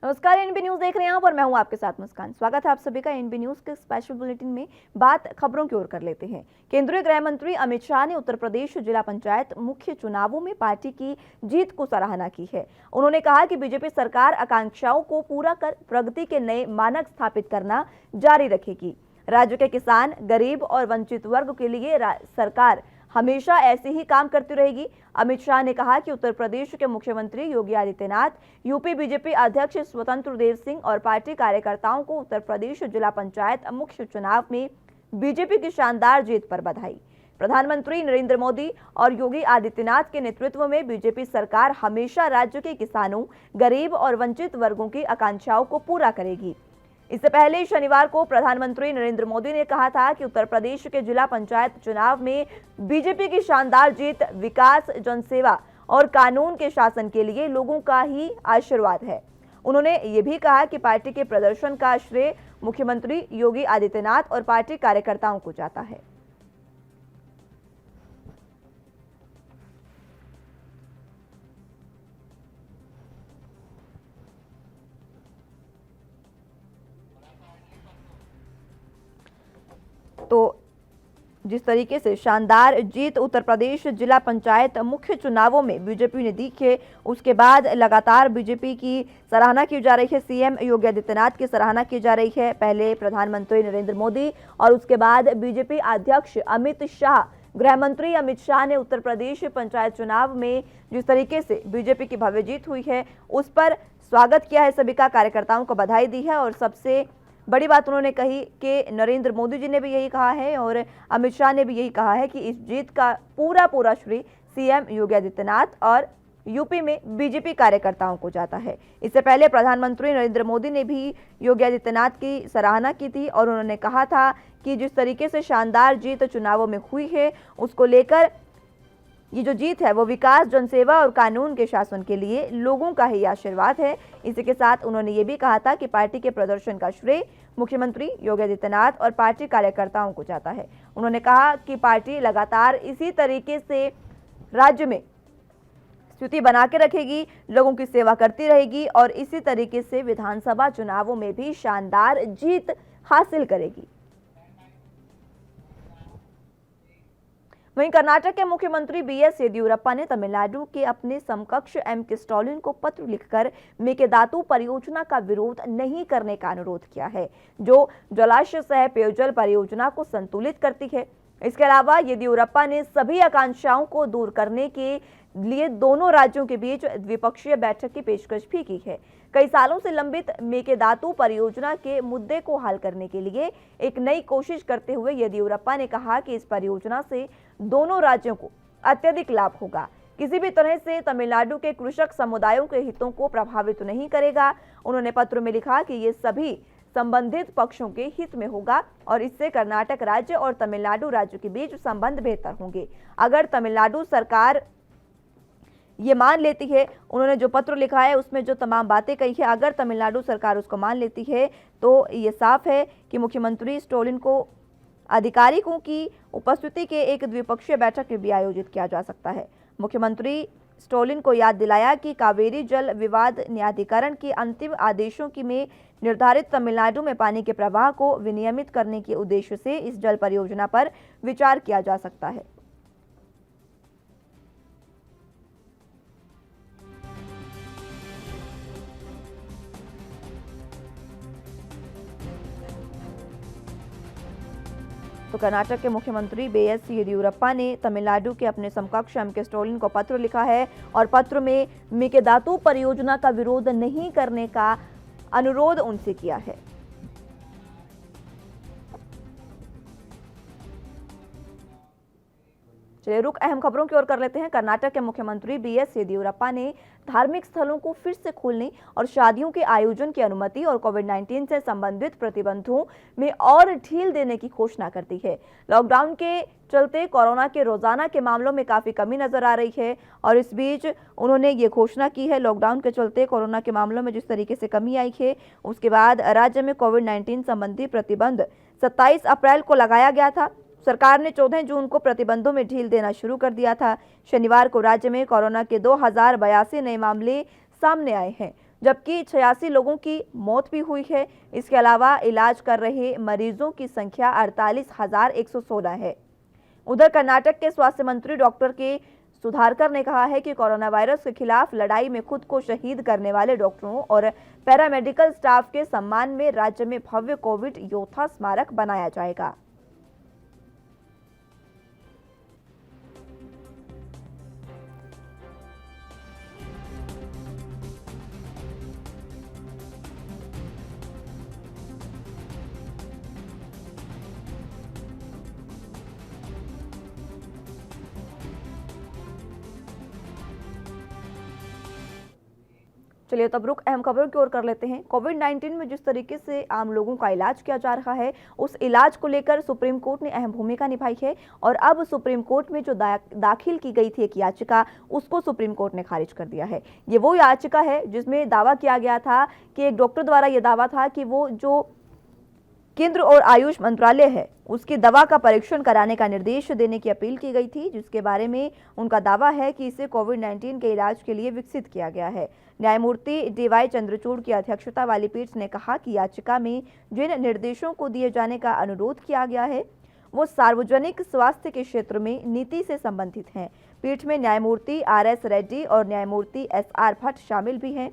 नमस्कार, NB news देख रहे हैं आप और मैं हूं आपके साथ मुस्कान। स्वागत है आप सभी का एनबी न्यूज के स्पेशल बुलेटिन में। बात खबरों की ओर कर लेते हैं। केंद्रीय गृह मंत्री अमित शाह ने उत्तर प्रदेश जिला पंचायत मुख्य चुनावों में पार्टी की जीत को सराहना की है। उन्होंने कहा कि बीजेपी सरकार आकांक्षाओं को पूरा कर प्रगति के नए मानक स्थापित करना जारी रखेगी। राज्य के किसान, गरीब और वंचित वर्ग के लिए सरकार हमेशा ऐसे ही काम करती रहेगी। अमित शाह ने कहा कि उत्तर प्रदेश के मुख्यमंत्री योगी आदित्यनाथ, यूपी बीजेपी अध्यक्ष स्वतंत्र देव सिंह और पार्टी कार्यकर्ताओं को उत्तर प्रदेश जिला पंचायत मुख्य चुनाव में बीजेपी की शानदार जीत पर बधाई। प्रधानमंत्री नरेंद्र मोदी और योगी आदित्यनाथ के नेतृत्व में बीजेपी सरकार हमेशा राज्य के किसानों, गरीब और वंचित वर्गों की आकांक्षाओं को पूरा करेगी। इससे पहले शनिवार को प्रधानमंत्री नरेंद्र मोदी ने कहा था कि उत्तर प्रदेश के जिला पंचायत चुनाव में बीजेपी की शानदार जीत विकास, जनसेवा और कानून के शासन के लिए लोगों का ही आशीर्वाद है। उन्होंने ये भी कहा कि पार्टी के प्रदर्शन का श्रेय मुख्यमंत्री योगी आदित्यनाथ और पार्टी कार्यकर्ताओं को जाता है। तो जिस तरीके से शानदार जीत उत्तर प्रदेश जिला पंचायत मुख्य चुनावों में बीजेपी ने दी है, उसके बाद लगातार बीजेपी की सराहना की जा रही है। सीएम योगी आदित्यनाथ की सराहना की जा रही है। पहले प्रधानमंत्री नरेंद्र मोदी और उसके बाद बीजेपी अध्यक्ष अमित शाह, गृह मंत्री अमित शाह ने उत्तर प्रदेश पंचायत चुनाव में जिस तरीके से बीजेपी की भव्य जीत हुई है उस पर स्वागत किया है सभी का, कार्यकर्ताओं को बधाई दी है। और सबसे बड़ी बात उन्होंने कही कि नरेंद्र मोदी जी ने भी यही कहा है और अमित शाह ने भी यही कहा है कि इस जीत का पूरा श्रेय सीएम योगी आदित्यनाथ और यूपी में बीजेपी कार्यकर्ताओं को जाता है। इससे पहले प्रधानमंत्री नरेंद्र मोदी ने भी योगी आदित्यनाथ की सराहना की थी और उन्होंने कहा था कि जिस तरीके से शानदार जीत चुनावों में हुई है उसको लेकर ये जो जीत है वो विकास, जनसेवा और कानून के शासन के लिए लोगों का ही आशीर्वाद है। इसी के साथ उन्होंने ये भी कहा था कि पार्टी के प्रदर्शन का श्रेय मुख्यमंत्री योगी आदित्यनाथ और पार्टी कार्यकर्ताओं को जाता है। उन्होंने कहा कि पार्टी लगातार इसी तरीके से राज्य में स्थिति बना के रखेगी, लोगों की सेवा करती रहेगी और इसी तरीके से विधानसभा चुनावों में भी शानदार जीत हासिल करेगी। वहीं कर्नाटक के मुख्यमंत्री बीएस येदियुरप्पा ने तमिलनाडु के अपने समकक्ष एम.के. स्टालिन को पत्र लिखकर मेकेदातु परियोजना का विरोध नहीं करने का अनुरोध किया है, जो जलाशय सह पेयजल परियोजना को संतुलित करती है। इसके अलावा येदियुरप्पा ने सभी आकांक्षाओं को दूर करने के लिए दोनों राज्यों के बीच द्विपक्षीय बैठक की पेशकश भी की है। कई सालों से लंबित मेकेदातु परियोजना के मुद्दे को हल करने के लिए एक नई कोशिश करते हुए येदियुरप्पा ने कहा कि इस परियोजना से दोनों राज्यों को अत्यधिक लाभ होगा, किसी भी तरह से तमिलनाडु के कृषक समुदायों के हितों को प्रभावित नहीं करेगा। उन्होंने पत्र में लिखा कि ये सभी संबंधित पक्षों के हित में होगा और इससे कर्नाटक राज्य और तमिलनाडु राज्य के बीच संबंध बेहतर होंगे। अगर तमिलनाडु सरकार ये मान लेती है, उन्होंने जो पत्र लिखा है उसमें जो तमाम बातें कही है, अगर तमिलनाडु सरकार उसको मान लेती है तो ये साफ है कि मुख्यमंत्री स्टालिन को अधिकारियों की उपस्थिति के एक द्विपक्षीय बैठक भी आयोजित किया जा सकता है। मुख्यमंत्री स्टालिन को याद दिलाया कि कावेरी जल विवाद न्यायाधिकरण के अंतिम आदेशों की में निर्धारित तमिलनाडु में पानी के प्रवाह को विनियमित करने के उद्देश्य से इस जल परियोजना पर विचार किया जा सकता है। तो कर्नाटक के मुख्यमंत्री बीएस येदियुरप्पा ने तमिलनाडु के अपने समकक्ष एम.के. स्टालिन को पत्र लिखा है और पत्र में मेकेदातु परियोजना का विरोध नहीं करने का अनुरोध उनसे किया है। चलिए रुक अहम खबरों की ओर कर लेते हैं। कर्नाटक के मुख्यमंत्री बीएस येदियुरप्पा ने धार्मिक स्थलों को फिर से खोलने और शादियों के आयोजन की अनुमति और कोविड-19 से संबंधित प्रतिबंधों में और ढील देने की घोषणा कर दी है। लॉकडाउन के चलते कोरोना के रोजाना के मामलों में काफी कमी नजर आ रही है और इस बीच उन्होंने ये घोषणा की है, लॉकडाउन के चलते कोरोना के मामलों में जिस तरीके से कमी आई है उसके बाद राज्य में कोविड-19 संबंधी प्रतिबंध 27 अप्रैल को लगाया गया था। सरकार ने 14 जून को प्रतिबंधों में ढील देना शुरू कर दिया था। शनिवार को राज्य में कोरोना के 2082 नए मामले सामने आए हैं। जबकि 86 लोगों की मौत भी हुई है। इसके अलावा इलाज कर रहे मरीजों की संख्या 48,116 है। उधर कर्नाटक के स्वास्थ्य मंत्री डॉक्टर के सुधाकर ने कहा है कि कोरोना वायरस के खिलाफ लड़ाई में खुद को शहीद करने वाले डॉक्टरों और पैरामेडिकल स्टाफ के सम्मान में राज्य में भव्य कोविड योद्धा स्मारक बनाया जाएगा। चलिए तब रुक अहम खबरों की ओर कर लेते हैं। कोविड-19 में जिस तरीके से आम लोगों का इलाज किया जा रहा है, उस इलाज को लेकर सुप्रीम कोर्ट ने अहम भूमिका निभाई है और अब सुप्रीम कोर्ट में जो दाखिल की गई थी एक याचिका, उसको सुप्रीम कोर्ट ने खारिज कर दिया है। ये वो याचिका है जिसमें दावा किया गया था कि एक डॉक्टर द्वारा यह दावा था कि वो जो केंद्र और आयुष मंत्रालय है उसकी दवा का परीक्षण कराने का निर्देश देने की अपील की गई थी, जिसके बारे में उनका दावा है कि इसे कोविड-19 के इलाज के लिए विकसित किया गया है। न्यायमूर्ति डी.वाई. चंद्रचूड़ की अध्यक्षता वाली पीठ ने कहा कि याचिका में जिन निर्देशों को दिए जाने का अनुरोध किया गया है वो सार्वजनिक स्वास्थ्य के क्षेत्र में नीति से संबंधित हैं। पीठ में न्यायमूर्ति R.S. रेड्डी और न्यायमूर्ति S.R. भट्ट शामिल भी हैं।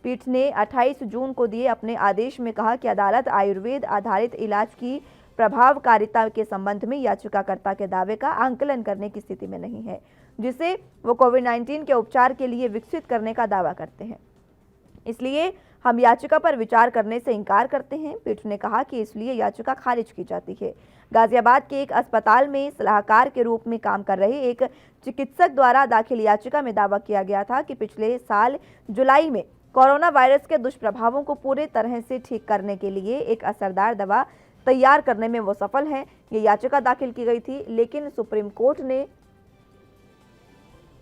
पीठ ने 28 जून को दिए अपने आदेश में कहा कि अदालत आयुर्वेद आधारित इलाज की प्रभावकारिता के संबंध में याचिकाकर्ता के दावे का आंकलन करने की स्थिति में नहीं है, जिसे वो कोविड-19 के उपचार के लिए विकसित करने का दावा करते हैं। इसलिए हम याचिका पर विचार करने से इनकार करते हैं। पीठ ने कहा कि इसलिए याचिका खारिज की जाती है। गाजियाबाद के एक अस्पताल में सलाहकार के रूप में काम कर रहे एक चिकित्सक द्वारा दाखिल याचिका में दावा किया गया था कि पिछले साल जुलाई में कोरोना वायरस के दुष्प्रभावों को पूरे तरह से ठीक करने के लिए एक असरदार दवा तैयार करने में वो सफल हैं। ये याचिका दाखिल की गई थी, लेकिन सुप्रीम कोर्ट ने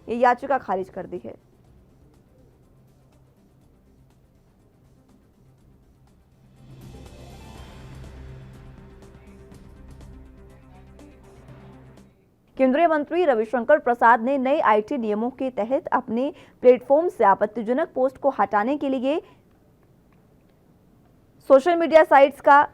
ये याचिका खारिज कर दी है। केंद्रीय मंत्री रविशंकर प्रसाद ने नए आईटी नियमों के तहत अपने प्लेटफॉर्म से आपत्तिजनक पोस्ट को हटाने के लिए सोशल मीडिया साइट्स का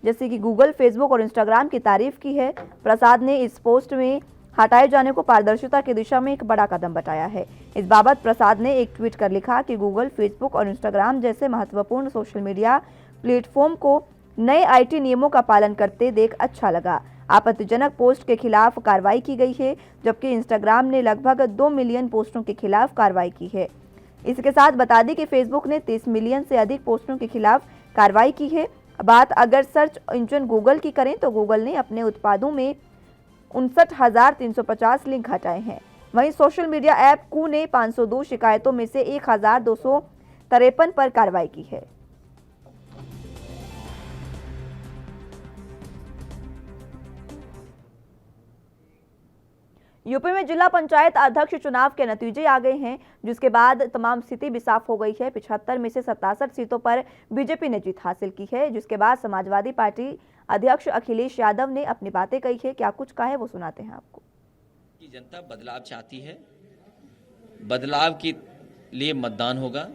जैसे कि गूगल, फेसबुक और इंस्टाग्राम की तारीफ की है। प्रसाद ने इस पोस्ट में हटाए जाने को पारदर्शिता की दिशा में एक बड़ा कदम बताया है। इस बाबत प्रसाद ने एक ट्वीट कर लिखा कि गूगल, फेसबुक और इंस्टाग्राम जैसे महत्वपूर्ण सोशल मीडिया प्लेटफॉर्म को नए आईटी नियमों का पालन करते देख अच्छा लगा। आपत्तिजनक पोस्ट के खिलाफ कार्रवाई की गई है, जबकि इंस्टाग्राम ने लगभग 2 मिलियन पोस्टों के खिलाफ कार्रवाई की है। इसके साथ बता दें कि फेसबुक ने 30 मिलियन से अधिक पोस्टों के खिलाफ कार्रवाई की है। बात अगर सर्च इंजन गूगल की करें तो गूगल ने अपने उत्पादों में 59,350 लिंक हटाए हैं। वहीं सोशल मीडिया ऐप कू ने 502 शिकायतों में से 1,253 पर कार्रवाई की है। यूपी में जिला पंचायत अध्यक्ष चुनाव के नतीजे आ गए हैं, जिसके बाद तमाम स्थिति भी साफ हो गई है। 75 में से 67 सीटों पर बीजेपी ने जीत हासिल की है, जिसके बाद समाजवादी पार्टी अध्यक्ष अखिलेश यादव ने अपनी बातें कही है। क्या कुछ कहा है वो सुनाते हैं आपको। जनता बदलाव चाहती है, बदलाव के लिए मतदान होगा।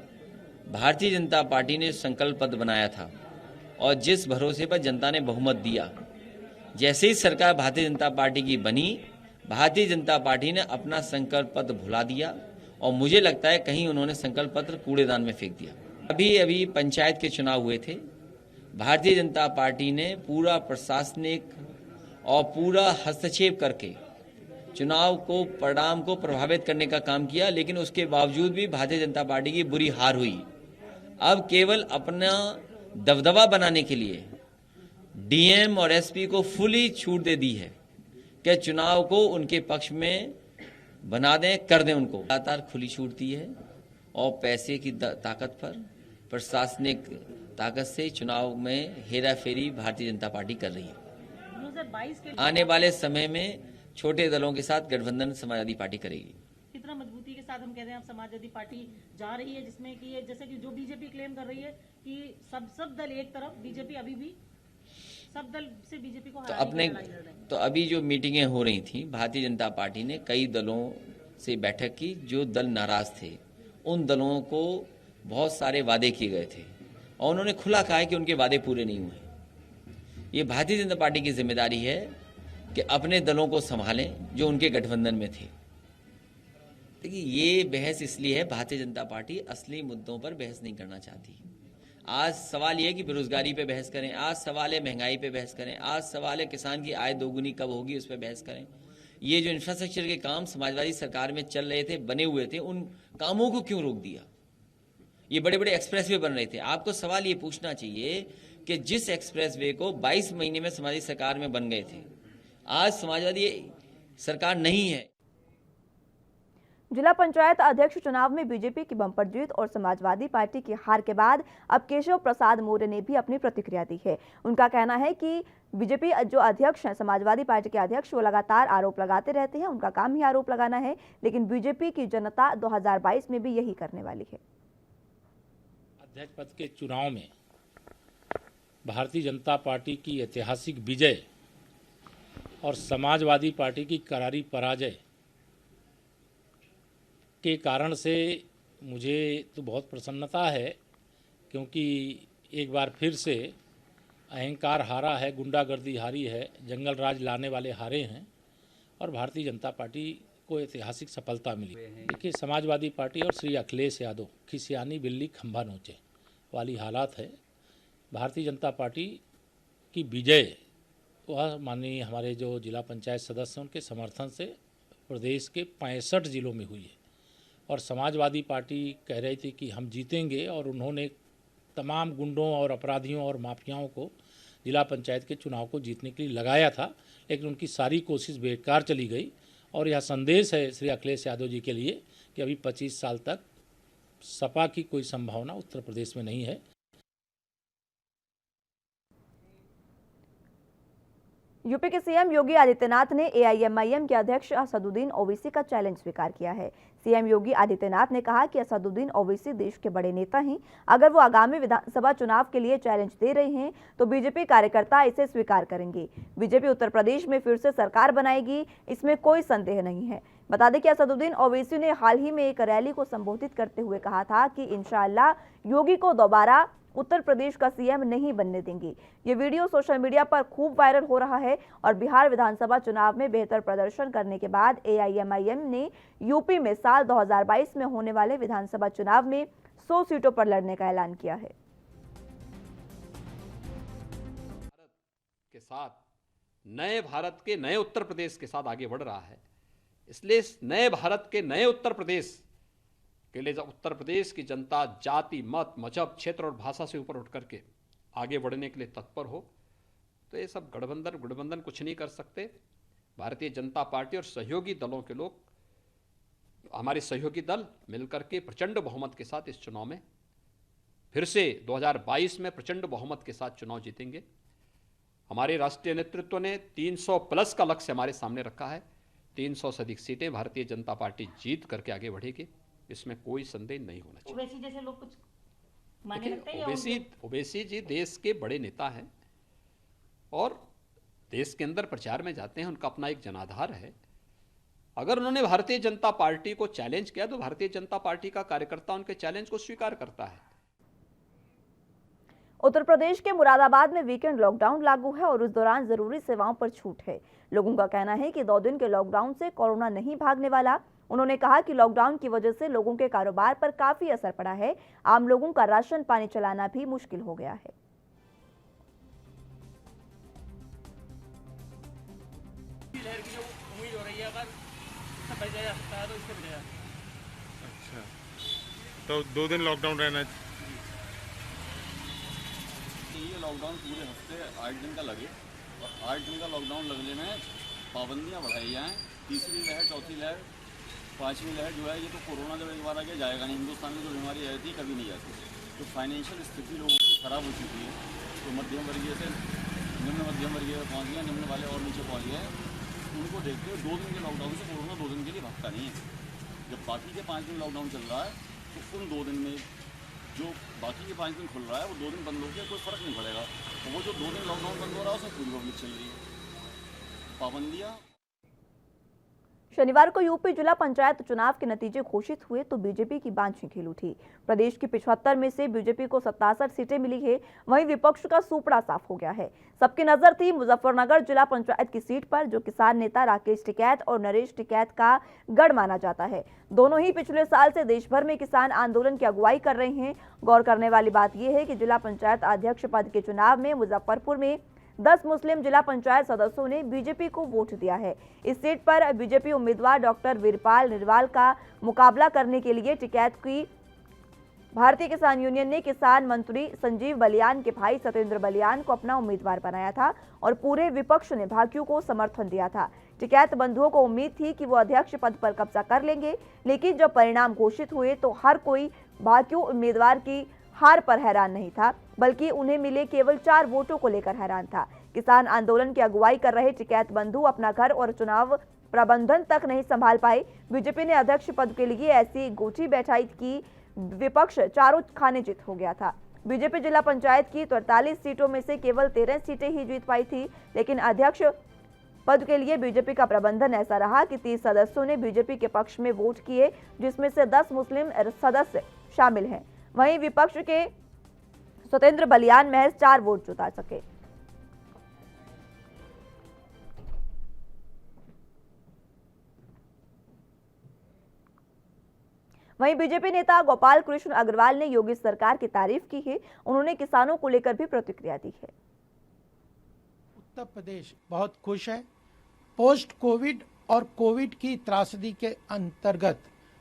भारतीय जनता पार्टी ने संकल्प पत्र बनाया था और जिस भरोसे पर जनता ने बहुमत दिया, जैसे ही सरकार भारतीय जनता पार्टी की बनी, भारतीय जनता पार्टी ने अपना संकल्प पत्र भुला दिया और मुझे लगता है कहीं उन्होंने संकल्प पत्र कूड़ेदान में फेंक दिया। अभी पंचायत के चुनाव हुए थे। भारतीय जनता पार्टी ने पूरा प्रशासनिक और पूरा हस्तक्षेप करके चुनाव को, परिणाम को प्रभावित करने का काम किया, लेकिन उसके बावजूद भी भारतीय जनता पार्टी की बुरी हार हुई। अब केवल अपना दबदबा बनाने के लिए डीएम और एसपी को फुली छूट दे दी है कि चुनाव को उनके पक्ष में बना दें, कर दें। उनको लगातार खुली छूट दी है और पैसे की ताकत पर, प्रशासनिक ताकत से चुनाव में हेरा फेरी भारतीय जनता पार्टी कर रही है। 2022 के आने वाले समय में छोटे दलों के साथ गठबंधन समाजवादी पार्टी करेगी। कितना मजबूती के साथ हम कह रहे हैं समाजवादी पार्टी जा रही है, जिसमें कि जैसे कि जो बीजेपी क्लेम कर रही है कि सब दल एक तरफ, बीजेपी अभी भी सब दल से बीजेपी को तो अभी जो मीटिंगें हो रही थी, भारतीय जनता पार्टी ने कई दलों से बैठक की। जो दल नाराज थे उन दलों को बहुत सारे वादे किए गए थे और उन्होंने खुला कहा है कि उनके वादे पूरे नहीं हुए। ये भारतीय जनता पार्टी की जिम्मेदारी है कि अपने दलों को संभालें जो उनके गठबंधन में थे। देखिए, ये बहस इसलिए है, भारतीय जनता पार्टी असली मुद्दों पर बहस नहीं करना चाहती। आज सवाल ये है कि बेरोजगारी पे बहस करें, आज सवाल है महंगाई पे बहस करें, आज सवाल है किसान की आय दोगुनी कब होगी उस पर बहस करें। ये जो इंफ्रास्ट्रक्चर के काम समाजवादी सरकार में चल रहे थे, बने हुए थे, उन कामों को क्यों रोक दिया? ये बड़े बड़े एक्सप्रेसवे बन रहे थे। आपको सवाल ये पूछना चाहिए कि जिस एक्सप्रेसवे को 22 महीने में समाजवादी सरकार में बन गए थे, आज समाजवादी सरकार नहीं है। जिला पंचायत अध्यक्ष चुनाव में बीजेपी की बम्पर जीत और समाजवादी पार्टी की हार के बाद अब केशव प्रसाद मौर्य ने भी अपनी प्रतिक्रिया दी है। उनका कहना है कि बीजेपी जो अध्यक्ष हैं, समाजवादी पार्टी के अध्यक्ष, वो लगातार आरोप लगाते रहते हैं, उनका काम ही आरोप लगाना है, लेकिन बीजेपी की जनता 2022 में भी यही करने वाली है। अध्यक्ष पद के चुनाव में भारतीय जनता पार्टी की ऐतिहासिक विजय और समाजवादी पार्टी की करारी पराजय के कारण से मुझे तो बहुत प्रसन्नता है, क्योंकि एक बार फिर से अहंकार हारा है, गुंडागर्दी हारी है, जंगल राज लाने वाले हारे हैं और भारतीय जनता पार्टी को ऐतिहासिक सफलता मिली। देखिए, समाजवादी पार्टी और श्री अखिलेश यादव खिसियानी बिल्ली खंभा नोचे वाली हालात है। भारतीय जनता पार्टी की विजय वह माननीय हमारे जो जिला पंचायत सदस्य हैं उनके समर्थन से प्रदेश के 65 जिलों में हुई है और समाजवादी पार्टी कह रही थी कि हम जीतेंगे और उन्होंने तमाम गुंडों और अपराधियों और माफियाओं को जिला पंचायत के चुनाव को जीतने के लिए लगाया था, लेकिन उनकी सारी कोशिश बेकार चली गई। और यह संदेश है श्री अखिलेश यादव जी के लिए कि अभी 25 साल तक सपा की कोई संभावना उत्तर प्रदेश में नहीं है। यूपी के सीएम योगी आदित्यनाथ ने एआईएमआईएम के अध्यक्ष असदुद्दीन ओवैसी का चैलेंज स्वीकार किया है। सीएम योगी आदित्यनाथ ने कहा कि असदुद्दीन ओवैसी देश के बड़े नेता हैं। अगर वो आगामी विधानसभा चुनाव के लिए चैलेंज दे रहे हैं तो बीजेपी कार्यकर्ता इसे स्वीकार करेंगे। बीजेपी उत्तर प्रदेश में फिर से सरकार बनाएगी, इसमें कोई संदेह नहीं है। बता दें कि असदुद्दीन ओवैसी ने हाल ही में एक रैली को संबोधित करते हुए कहा था कि इंशाअल्लाह योगी को दोबारा उत्तर प्रदेश का सीएम नहीं बनने देंगे। ये वीडियो सोशल मीडिया पर खूब वायरल हो रहा है और बिहार विधानसभा चुनाव में बेहतर प्रदर्शन करने के बाद एआईएमआईएम ने यूपी में साल 2022 में होने वाले विधानसभा चुनाव में 100 सीटों पर लड़ने का ऐलान किया है। के साथ नए भारत के नए उत्तर प्रदेश के साथ आगे बढ़ रहा है। इसलिए इस नए भारत के नए उत्तर प्रदेश के लिए जब उत्तर प्रदेश की जनता जाति, मत, मजहब, क्षेत्र और भाषा से ऊपर उठ करके आगे बढ़ने के लिए तत्पर हो, तो ये सब गठबंधन कुछ नहीं कर सकते। भारतीय जनता पार्टी और सहयोगी दलों के लोग, हमारे सहयोगी दल मिलकर के प्रचंड बहुमत के साथ इस चुनाव में फिर से 2022 में प्रचंड बहुमत के साथ चुनाव जीतेंगे। हमारे राष्ट्रीय नेतृत्व ने 300 प्लस का लक्ष्य हमारे सामने रखा है। 300 से अधिक सीटें भारतीय जनता पार्टी जीत करके आगे बढ़ेगी, इसमें कोई संदेह नहीं होना चाहिए। ओवैसी जैसे लोग कुछ माने लगते हैं। ओवैसी जी देश के बड़े नेता हैं और देश के अंदर प्रचार में जाते हैं, उनका अपना एक जनाधार है। अगर उन्होंने भारतीय जनता पार्टी को चैलेंज किया तो भारतीय जनता पार्टी का कार्यकर्ता उनके चैलेंज को स्वीकार करता है। उत्तर प्रदेश के मुरादाबाद में वीकेंड लॉकडाउन लागू है और उस दौरान जरूरी सेवाओं पर छूट है। लोगों का कहना है कि 2 दिन के लॉकडाउन से कोरोना नहीं भागने वाला। उन्होंने कहा कि लॉकडाउन की वजह से लोगों के कारोबार पर काफी असर पड़ा है। आम लोगों का राशन पानी चलाना भी मुश्किल हो गया है। अच्छा, तो 2 दिन लॉकडाउन रहना। ये लॉकडाउन पूरे हफ्ते 8 दिन का लगे और 8 दिन का लॉकडाउन लगने में पाबंदियां बढ़ाई जाएँ। तीसरी लहर, चौथी लहर, 5वीं लहर जो है, ये तो कोरोना जब एक बार आ गया जाएगा नहीं। हिंदुस्तान में जो बीमारी आई थी कभी नहीं आती। तो फाइनेंशियल स्थिति लोगों की खराब हो चुकी है, तो मध्यम वर्गीय से निम्न मध्यम वर्गीय पहुँच गया, निम्न वाले और नीचे पहुँच गए। उनको देखते हुए 2 दिन के लॉकडाउन से कोरोना 2 दिन के लिए भागता नहीं है। जब बाकी के 5 दिन लॉकडाउन चल रहा है तो उन 2 दिन में जो बाकी के 5 दिन खुल रहा है वो 2 दिन बंद हो गया, कोई फ़र्क नहीं पड़ेगा। तो वो जो 2 दिन लॉकडाउन बंद हो रहा है उसमें पूरी पब्लिक चल रही है। पाबंदियाँ शनिवार को यूपी जिला पंचायत चुनाव के नतीजे घोषित हुए तो बीजेपी की बांझी खिल उठी। प्रदेश की 75 में से बीजेपी को 67 सीटें मिली है। वहीं विपक्ष का सूपड़ा साफ हो गया है। सबकी नजर थी मुजफ्फरनगर जिला पंचायत की सीट पर, जो किसान नेता राकेश टिकैत और नरेश टिकैत का गढ़ माना जाता है। दोनों ही पिछले साल से देश भर में किसान आंदोलन की अगुवाई कर रहे हैं। गौर करने वाली बात यह है कि जिला पंचायत अध्यक्ष पद के चुनाव में मुजफ्फरपुर में 10 मुस्लिम जिला पंचायत सदस्यों ने बीजेपी को वोट दिया है। इस सीट पर बीजेपी उम्मीदवार डॉक्टर वीरपाल निरवाल का मुकाबला करने के लिए टिकैत की भारतीय किसान यूनियन ने किसान मंत्री संजीव बलियान के भाई सत्येंद्र बलियान को अपना उम्मीदवार बनाया था और पूरे विपक्ष ने भाकियों को समर्थन दिया था। टिकैत बंधुओं को उम्मीद थी कि वो अध्यक्ष पद पर कब्जा कर लेंगे, लेकिन जब परिणाम घोषित हुए तो हर कोई भाकियों उम्मीदवार की हार पर हैरान नहीं था, बल्कि उन्हें मिले केवल 4 वोटों को लेकर हैरान था। किसान आंदोलन की अगुवाई कर रहे टिकैत बंधु अपना घर और चुनाव प्रबंधन तक नहीं संभाल पाए। बीजेपी ने अध्यक्ष पद के लिए ऐसी गोची बैठाई कि विपक्ष चारों खाने चित हो गया था। बीजेपी जिला पंचायत की 43 सीटों में से केवल 13 सीटें ही जीत पाई थी, लेकिन अध्यक्ष पद के लिए बीजेपी का प्रबंधन ऐसा रहा कि 30 सदस्यों ने बीजेपी के पक्ष में वोट किए, जिसमें से 10 मुस्लिम सदस्य शामिल हैं। वहीं विपक्ष के सत्येंद्र बलियान महज 4 वोट जुटा सके। वहीं बीजेपी नेता गोपाल कृष्ण अग्रवाल ने योगी सरकार की तारीफ की है। उन्होंने किसानों को लेकर भी प्रतिक्रिया दी है। उत्तर प्रदेश बहुत खुश है। पोस्ट कोविड और कोविड की त्रासदी के अंतर्गत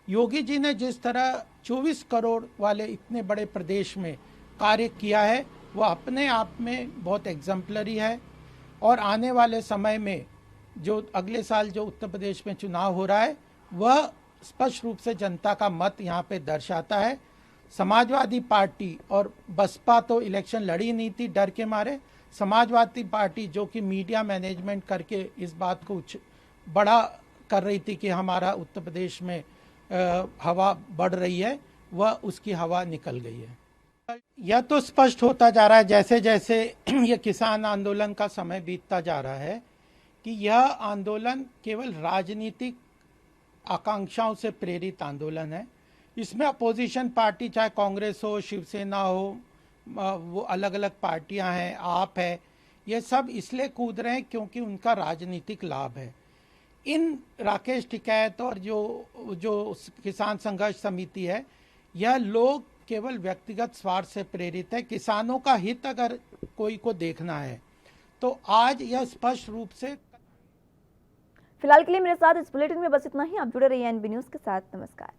योगी जी ने जिस तरह 24 करोड़ वाले इतने बड़े प्रदेश में कार्य किया है, वह अपने आप में बहुत एग्जाम्पलरी है। और आने वाले समय में जो अगले साल जो उत्तर प्रदेश में चुनाव हो रहा है, वह स्पष्ट रूप से जनता का मत यहाँ पे दर्शाता है। समाजवादी पार्टी और बसपा तो इलेक्शन लड़ी नहीं थी डर के मारे। समाजवादी पार्टी जो कि मीडिया मैनेजमेंट करके इस बात को बड़ा कर रही थी कि हमारा उत्तर प्रदेश में हवा बढ़ रही है, वह उसकी हवा निकल गई है। यह तो स्पष्ट होता जा रहा है जैसे जैसे ये किसान आंदोलन का समय बीतता जा रहा है कि यह आंदोलन केवल राजनीतिक आकांक्षाओं से प्रेरित आंदोलन है। इसमें अपोजिशन पार्टी चाहे कांग्रेस हो, शिवसेना हो, वो अलग अलग पार्टियां हैं, आप है, ये सब इसलिए कूद रहे हैं क्योंकि उनका राजनीतिक लाभ है। इन राकेश टिकैत और जो किसान संघर्ष समिति है, यह लोग केवल व्यक्तिगत स्वार्थ से प्रेरित है। किसानों का हित अगर कोई को देखना है तो आज यह स्पष्ट रूप से। फिलहाल के लिए मेरे साथ इस बुलेटिन में बस इतना ही। आप जुड़े रहिए एनबी न्यूज के साथ। नमस्कार।